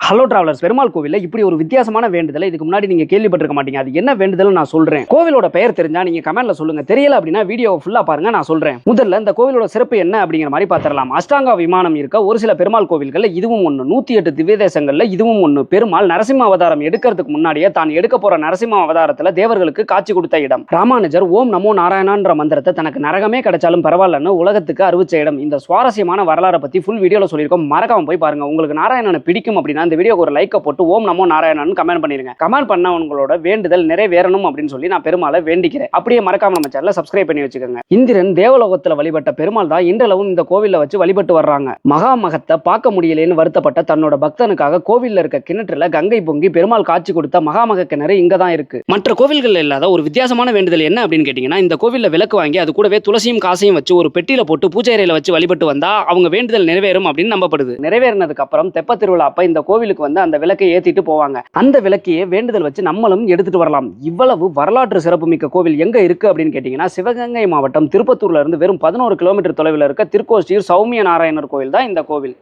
Hello travellers, Perumal கோவில்ல இப்படி ஒரு வித்தியாசமான வேண்டுதல் இதுக்கு முன்னாடி நீங்க கேள்விப்பட்டிருக்க மாட்டீங்க. அது என்ன வேண்டுதல் நான் சொல்றேன். கோவிலோட பெயர் தெரிஞ்சா நீங்க கமெண்ட்ல சொல்லுங்க. தெரியல அப்படின்னா வீடியோவை ஃபுல்லா பாருங்க, நான் சொல்றேன். முதல்ல இந்த கோவிலோட சிறப்பு என்ன அப்படிங்கிற மாதிரி பாத்திரலாம். அஷ்டாங்கா விமானம் இருக்க ஒரு சில பெருமாள் கோவில்கள்ல இதுவும் ஒண்ணு. 108 திவ்ய தேசங்கள்ல இதுவும் ஒண்ணு. பெருமாள் நரசிம்ம அவதாரம் எடுக்கிறதுக்கு முன்னாடியே தான் எடுக்க போற நரசிம்ம அவதாரத்துல தேவர்களுக்கு காட்சி கொடுத்த இடம். ராமானுஜர் ஓம் நமோ நாராயணான்ற மந்திரத்தை தனக்கு நரகமே கிடைச்சாலும் பரவாயில்லன்னு உலகத்துக்கு அறிவிச்ச இடம். இந்த சுவாரஸ்யமான வரலாறை பத்தி ஃபுல் வீடியோல சொல்லியிருக்கோம். மறக்காம போய் பாருங்க. உங்களுக்கு நாராயணனை பிடிக்கும் அப்படின்னா இந்த வீடியோக்கு ஒரு லைக்கை போட்டு ஓம் நமோ நாராயணன் கமெண்ட் பண்ணிருங்க. கமெண்ட் பண்ண உங்களோட வேண்டுதல் நிறைவேறணும் அப்படின்னு சொல்லி நான் பெருமாளை வேண்டிக்கிறேன். அப்படியே மறக்காம நம்ம சேனலை சப்ஸ்கிரைப் பண்ணி வச்சுக்கோங்க. இந்திரன் தேவலோகத்துல வழிபட்ட பெருமாள் தான் இன்றளவும் இந்த கோவில்ல வச்சு வழிபட்டு வர்றாங்க. மகாமகத்தை பார்க்க முடியலன்னு வருத்தப்பட்ட தன்னோட பக்தனுக்காக கோவில்ல இருக்க கிணற்றுல கங்கை பொங்கி பெருமாள் காட்சி கொடுத்த மகாமக கிணறு இங்க தான் இருக்கு. மற்ற கோவில்கள் இல்லாத ஒரு வித்தியாசமான வேண்டுதல் என்ன அப்படின்னு கேட்டீங்கன்னா, இந்த கோவில்ல விளக்கு வாங்கி அது கூடவே துளசியும் காசையும் வச்சு ஒரு பெட்டியில போட்டு பூஜை அறையில வச்சு வழிபட்டு வந்தா அவங்க வேண்டுதல் நிறைவேறும் அப்படின்னு நம்பப்படுது. நிறைவேறினதுக்கு அப்புறம் தெப்ப திருவிழா அப்ப இந்த கோவிலுக்கு வந்து அந்த விளக்கை ஏத்திட்டு போவாங்க. அந்த விளக்கையே வேண்டுதல் வச்சு நம்மளும் எடுத்துட்டு வரலாம். இவ்வளவு வரலாற்று சிறப்புமிக்க கோவில் எங்க இருக்கு அப்படின்னு கேட்டீங்கன்னா, சிவகங்கை மாவட்டம் திருப்பத்தூர்ல இருந்து வெறும் 11 கிலோமீட்டர் தொலைவில் இருக்க திருக்கோஷ்டியூர் சௌமிய நாராயணர் கோவில் தான் இந்த கோவில்.